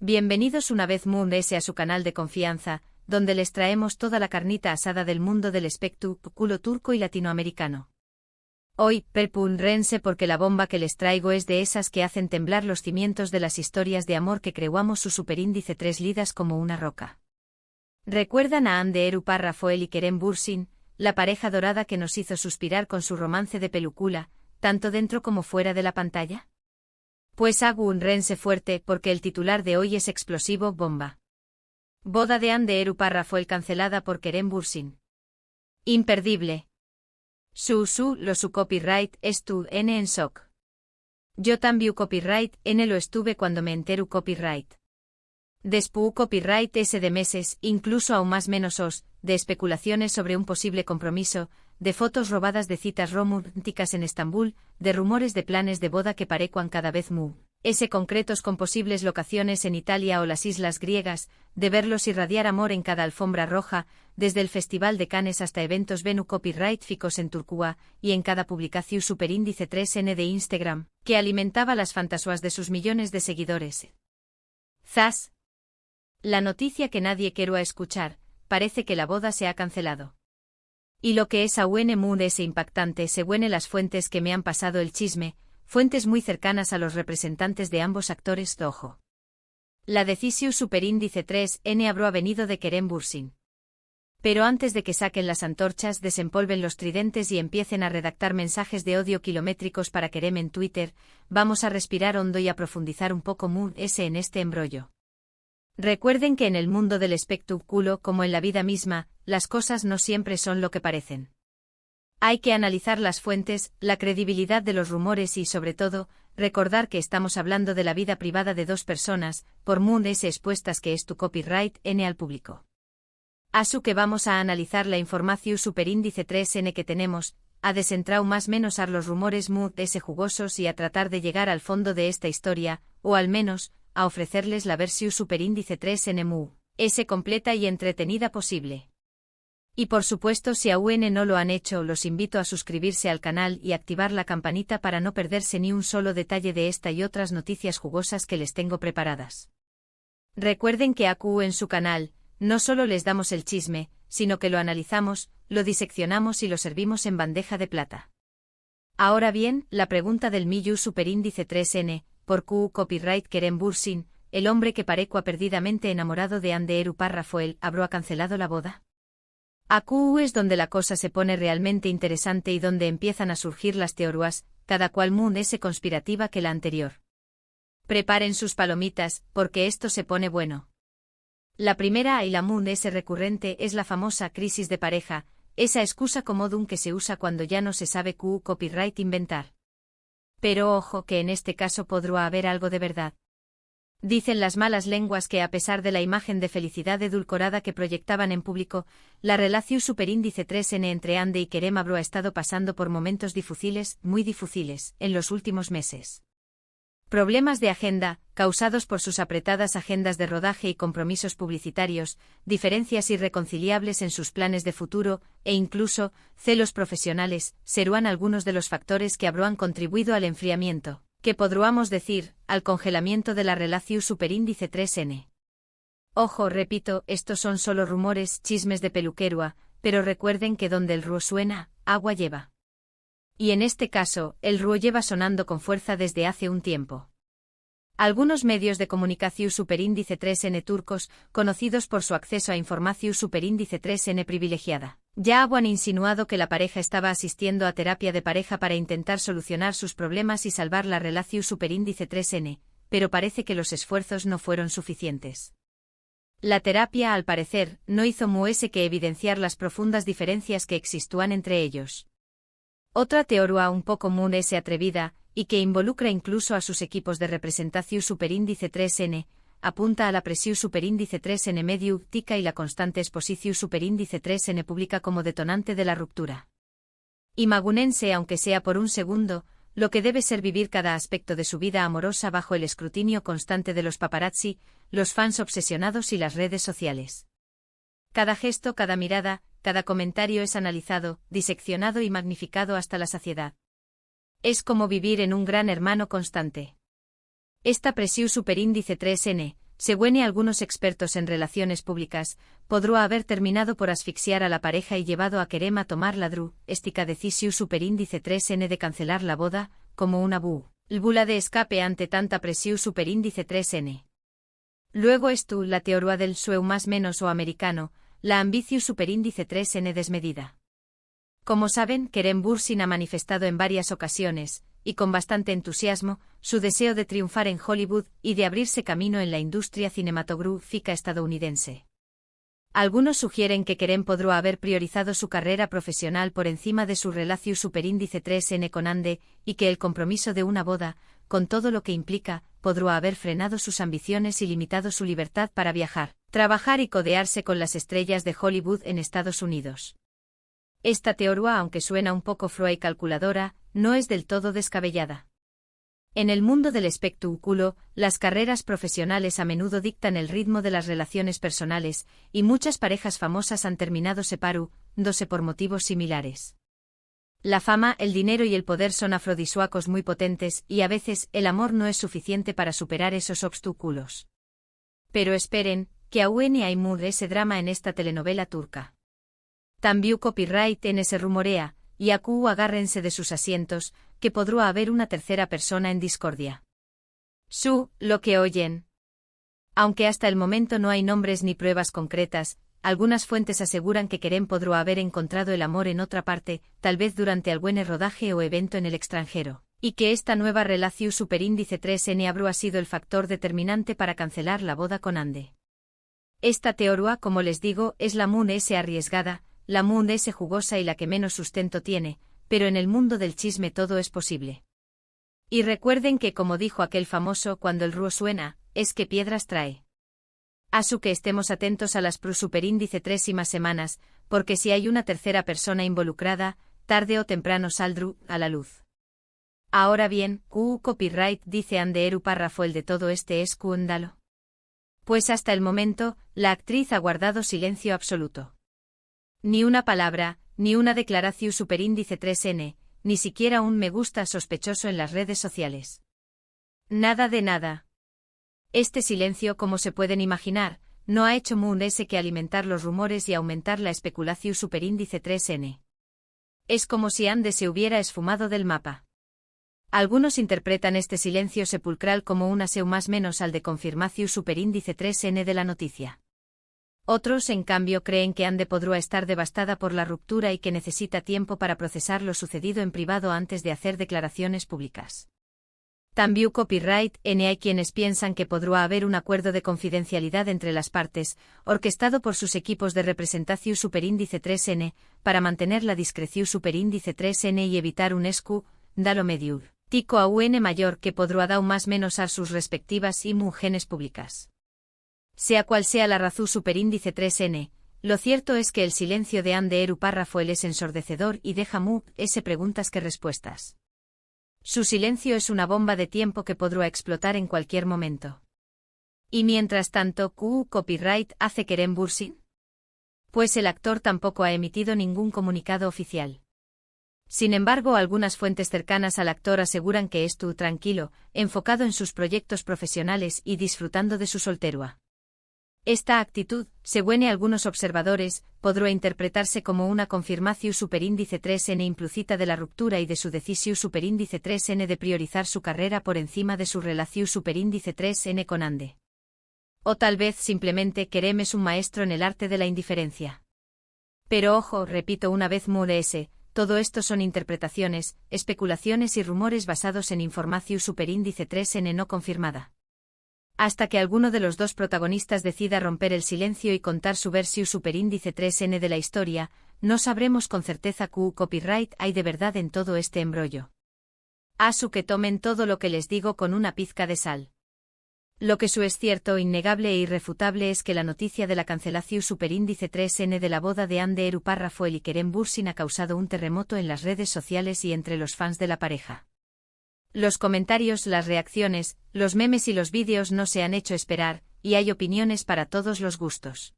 Bienvenidos una vez Moon S a su canal de confianza, donde les traemos toda la carnita asada del mundo del espectáculo turco y latinoamericano. Hoy, prepúrense porque la bomba que les traigo es de esas que hacen temblar los cimientos de las historias de amor que creuamos su superíndice 3 lidas como una roca. ¿Recuerdan a Hande Erupar Rafael y Kerem Bürsin, la pareja dorada que nos hizo suspirar con su romance de película, tanto dentro como fuera de la pantalla? Pues agárrense fuerte porque el titular de hoy es explosivo bomba. Boda de Hande Erupar Rafael cancelada por Kerem Bürsin. Imperdible. Su copyright estuve en shock. Yo también copyright lo estuve cuando me entero copyright. Después copyright ese de meses, incluso aún más menos de especulaciones sobre un posible compromiso, de fotos robadas de citas románticas en Estambul, de rumores de planes de boda que parecuan cada vez ese concretos con posibles locaciones en Italia o las islas griegas, de verlos irradiar amor en cada alfombra roja, desde el Festival de Cannes hasta eventos Venu copyright ficos en Turcúa, y en cada publicación superíndice 3N de Instagram, que alimentaba las fantasías de sus millones de seguidores. Zas. La noticia que nadie quiero escuchar, parece que la boda se ha cancelado. Y lo que es aún es impactante según las fuentes que me han pasado el chisme, fuentes muy cercanas a los representantes de ambos actores ojo. La decisión superíndice 3N habrá venido de Kerem Bürsin. Pero antes de que saquen las antorchas, desempolven los tridentes y empiecen a redactar mensajes de odio kilométricos para Kerem en Twitter, vamos a respirar hondo y a profundizar un poco en este embrollo. Recuerden que en el mundo del espectáculo, como en la vida misma, las cosas no siempre son lo que parecen. Hay que analizar las fuentes, la credibilidad de los rumores y, sobre todo, recordar que estamos hablando de la vida privada de dos personas, por S expuestas que es tu copyright al público. Así que vamos a analizar la información superíndice 3N que tenemos, a desentrar más menos a los rumores S jugosos y a tratar de llegar al fondo de esta historia, o al menos, a ofrecerles la versión superíndice 3N S completa y entretenida posible. Y por supuesto si aún no lo han hecho los invito a suscribirse al canal y activar la campanita para no perderse ni un solo detalle de esta y otras noticias jugosas que les tengo preparadas. Recuerden que aquí en su canal, no solo les damos el chisme, sino que lo analizamos, lo diseccionamos y lo servimos en bandeja de plata. Ahora bien, la pregunta del millón superíndice 3N, por Q copyright Kerem Bürsin, el hombre que parecua perdidamente enamorado de Hande Erupar Rafael, ¿habrá cancelado la boda? Aquí es donde la cosa se pone realmente interesante y donde empiezan a surgir las teorías, cada cual S conspirativa que la anterior. Preparen sus palomitas, porque esto se pone bueno. La primera y la S recurrente es la famosa crisis de pareja, esa excusa comodum que se usa cuando ya no se sabe Q copyright inventar. Pero ojo que en este caso podrá haber algo de verdad. Dicen las malas lenguas que a pesar de la imagen de felicidad edulcorada que proyectaban en público, la relación superíndice 3N entre Hande y Kerem habrá estado pasando por momentos difíciles, muy difíciles, en los últimos meses. Problemas de agenda, causados por sus apretadas agendas de rodaje y compromisos publicitarios, diferencias irreconciliables en sus planes de futuro, e incluso, celos profesionales, serán algunos de los factores que habrán contribuido al enfriamiento, que podríamos decir, al congelamiento de la relación superíndice 3N. Ojo, repito, estos son solo rumores, chismes de peluquería, pero recuerden que donde el río suena, agua lleva. Y en este caso, el río lleva sonando con fuerza desde hace un tiempo. Algunos medios de comunicación superíndice 3N turcos, conocidos por su acceso a información superíndice 3N privilegiada, ya han insinuado que la pareja estaba asistiendo a terapia de pareja para intentar solucionar sus problemas y salvar la relación superíndice 3N, pero parece que los esfuerzos no fueron suficientes. La terapia, al parecer, no hizo más que evidenciar las profundas diferencias que existían entre ellos. Otra teoría un poco es atrevida, y que involucra incluso a sus equipos de representación superíndice 3N, apunta a la presión superíndice 3N mediática y la constante exposición superíndice 3N pública como detonante de la ruptura. Imagínense, aunque sea por un segundo, lo que debe ser vivir cada aspecto de su vida amorosa bajo el escrutinio constante de los paparazzi, los fans obsesionados y las redes sociales. Cada gesto, cada mirada, cada comentario es analizado, diseccionado y magnificado hasta la saciedad. Es como vivir en un gran hermano constante. Esta presión superíndice 3N, según algunos expertos en relaciones públicas, podría haber terminado por asfixiar a la pareja y llevado a Kerem a tomar la drástica decisión superíndice 3N de cancelar la boda, como una válvula de escape ante tanta presión superíndice 3N. Luego la teoría del sueu más menos o americano, la ambición superíndice 3N desmedida. Como saben, Kerem Bürsin ha manifestado en varias ocasiones, y con bastante entusiasmo, su deseo de triunfar en Hollywood y de abrirse camino en la industria cinematográfica estadounidense. Algunos sugieren que Kerem podría haber priorizado su carrera profesional por encima de su relación superíndice 3N con Ande, y que el compromiso de una boda, con todo lo que implica, podría haber frenado sus ambiciones y limitado su libertad para viajar, trabajar y codearse con las estrellas de Hollywood en Estados Unidos. Esta teoría, aunque suena un poco fría y calculadora, no es del todo descabellada. En el mundo del espectáculo, las carreras profesionales a menudo dictan el ritmo de las relaciones personales, y muchas parejas famosas han terminado separándose por motivos similares. La fama, el dinero y el poder son afrodisíacos muy potentes, y a veces el amor no es suficiente para superar esos obstáculos. Pero esperen, que aún hay ese drama en esta telenovela turca. También copyright en se rumorea, y agárrense de sus asientos, que podría haber una tercera persona en discordia. Lo que oyen. Aunque hasta el momento no hay nombres ni pruebas concretas, algunas fuentes aseguran que Kerem podría haber encontrado el amor en otra parte, tal vez durante algún rodaje o evento en el extranjero, y que esta nueva relación superíndice 3N habría sido el factor determinante para cancelar la boda con Ande. Esta teoría, como les digo, es la arriesgada, la jugosa y la que menos sustento tiene, pero en el mundo del chisme todo es posible. Y recuerden que, como dijo aquel famoso, cuando el río suena, es que piedras trae. Asu que estemos atentos a las superíndice 3 y más semanas, porque si hay una tercera persona involucrada, tarde o temprano saldrá a la luz. Ahora bien, copyright dice Ande párrafo el de todo este escándalo. Pues hasta el momento, la actriz ha guardado silencio absoluto. Ni una palabra, ni una declaración superíndice 3N, ni siquiera un me gusta sospechoso en las redes sociales. Nada de nada. Este silencio, como se pueden imaginar, no ha hecho que alimentar los rumores y aumentar la especulación superíndice 3N. Es como si Ande se hubiera esfumado del mapa. Algunos interpretan este silencio sepulcral como un aseo más menos al de confirmación superíndice 3N de la noticia. Otros, en cambio, creen que Ande podría estar devastada por la ruptura y que necesita tiempo para procesar lo sucedido en privado antes de hacer declaraciones públicas. También copyright hay quienes piensan que podría haber un acuerdo de confidencialidad entre las partes, orquestado por sus equipos de representación superíndice 3N, para mantener la discreción superíndice 3N y evitar un escándalo mediático aún mayor que podría dar más menos a sus respectivas imágenes públicas. Sea cual sea la razón superíndice 3N, lo cierto es que el silencio de Ande párrafo es ensordecedor y deja preguntas que respuestas. Su silencio es una bomba de tiempo que podría explotar en cualquier momento. Y mientras tanto, copyright hace Kerem Bürsin? Pues el actor tampoco ha emitido ningún comunicado oficial. Sin embargo, algunas fuentes cercanas al actor aseguran que estuvo tranquilo, enfocado en sus proyectos profesionales y disfrutando de su soltería. Esta actitud, según algunos observadores, podría interpretarse como una confirmación superíndice 3N implícita de la ruptura y de su decisión superíndice 3N de priorizar su carrera por encima de su relación superíndice 3N con Ande. O tal vez simplemente Kerem es un maestro en el arte de la indiferencia. Pero ojo, repito una vez todo esto son interpretaciones, especulaciones y rumores basados en información superíndice 3N no confirmada. Hasta que alguno de los dos protagonistas decida romper el silencio y contar su versión superíndice 3N de la historia, no sabremos con certeza qué copyright hay de verdad en todo este embrollo. Asu que tomen todo lo que les digo con una pizca de sal. Lo que es cierto, innegable e irrefutable es que la noticia de la cancelación superíndice 3N de la boda de Ande párrafo y Kerem Bürsin ha causado un terremoto en las redes sociales y entre los fans de la pareja. Los comentarios, las reacciones, los memes y los vídeos no se han hecho esperar, y hay opiniones para todos los gustos.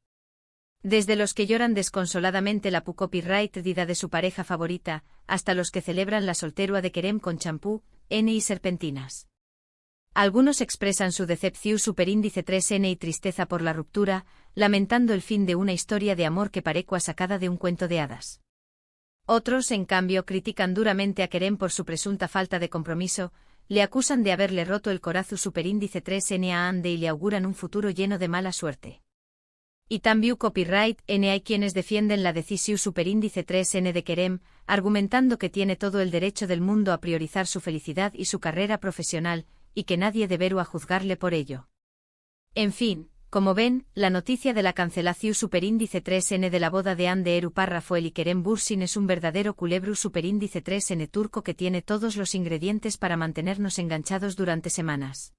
Desde los que lloran desconsoladamente la copyright dida de su pareja favorita, hasta los que celebran la soltería de Kerem con champú, y serpentinas. Algunos expresan su decepción superíndice 3n y tristeza por la ruptura, lamentando el fin de una historia de amor que parecua sacada de un cuento de hadas. Otros, en cambio, critican duramente a Kerem por su presunta falta de compromiso, le acusan de haberle roto el corazón superíndice 3n a Ande y le auguran un futuro lleno de mala suerte. Y también copyright N hay quienes defienden la decisión superíndice 3n de Kerem, argumentando que tiene todo el derecho del mundo a priorizar su felicidad y su carrera profesional, y que nadie deberá juzgarle por ello. En fin, como ven, la noticia de la cancelación superíndice 3n de la boda de Hande Erupar Rafael y Kerem Bürsin es un verdadero culebro superíndice 3n turco que tiene todos los ingredientes para mantenernos enganchados durante semanas.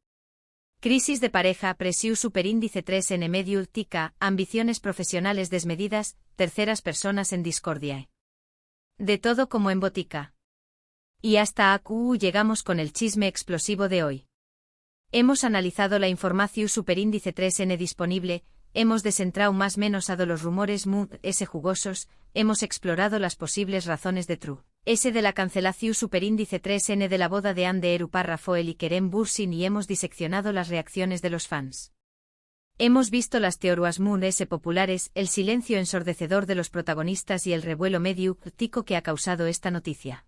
Crisis de pareja, presión superíndice 3n medio tica, ambiciones profesionales desmedidas, terceras personas en discordia. De todo como en botica. Y hasta aquí llegamos con el chisme explosivo de hoy. Hemos analizado la información superíndice 3n disponible, hemos descentrado más menos a los rumores S jugosos, hemos explorado las posibles razones de True S de la cancelación superíndice 3n de la boda de Hande Erupar Rafael y Kerem Bürsin y hemos diseccionado las reacciones de los fans. Hemos visto las teorías S populares, el silencio ensordecedor de los protagonistas y el revuelo mediático que ha causado esta noticia.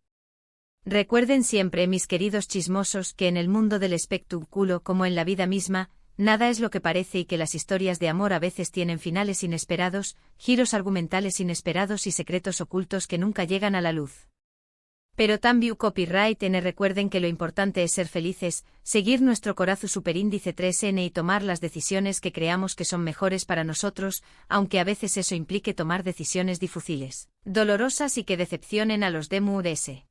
Recuerden siempre, mis queridos chismosos, que en el mundo del espectáculo como en la vida misma, nada es lo que parece y que las historias de amor a veces tienen finales inesperados, giros argumentales inesperados y secretos ocultos que nunca llegan a la luz. Pero también copyright N recuerden que lo importante es ser felices, seguir nuestro corazón superíndice 3n y tomar las decisiones que creamos que son mejores para nosotros, aunque a veces eso implique tomar decisiones difíciles, dolorosas y que decepcionen a los de S.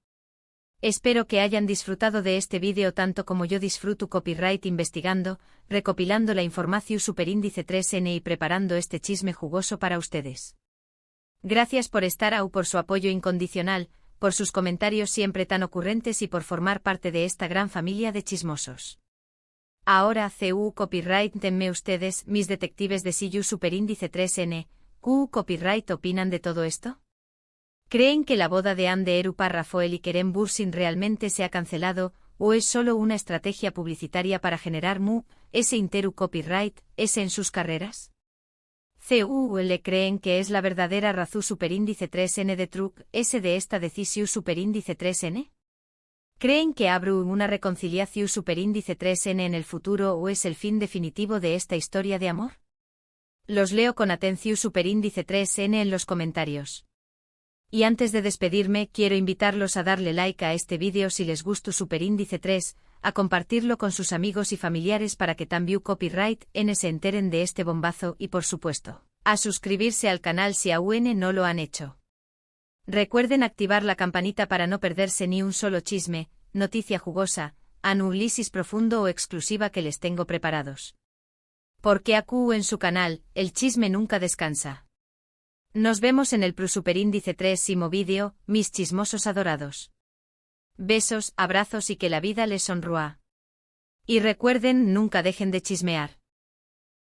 Espero que hayan disfrutado de este vídeo tanto como yo disfruto copyright investigando, recopilando la información superíndice 3n y preparando este chisme jugoso para ustedes. Gracias por estar ahí, por su apoyo incondicional, por sus comentarios siempre tan ocurrentes y por formar parte de esta gran familia de chismosos. Ahora copyright denme ustedes, mis detectives de Siyu superíndice 3n, copyright opinan de todo esto? ¿Creen que la boda de Hande Erupar Rafael y Kerem Bürsin realmente se ha cancelado, o es solo una estrategia publicitaria para generar ese interu copyright, ese en sus carreras? ¿Le creen que es la verdadera razón superíndice 3n de True S de esta decisión superíndice 3n? ¿Creen que habrá una reconciliación superíndice 3n en el futuro o es el fin definitivo de esta historia de amor? Los leo con atención superíndice 3n en los comentarios. Y antes de despedirme, quiero invitarlos a darle like a este vídeo si les gustó superíndice 3, a compartirlo con sus amigos y familiares para que también copyright N se enteren de este bombazo y por supuesto, a suscribirse al canal si aún no lo han hecho. Recuerden activar la campanita para no perderse ni un solo chisme, noticia jugosa, análisis profundo o exclusiva que les tengo preparados. Porque aquí en su canal, el chisme nunca descansa. Nos vemos en el superíndice 3º vídeo, mis chismosos adorados. Besos, abrazos y que la vida les sonría. Y recuerden, nunca dejen de chismear.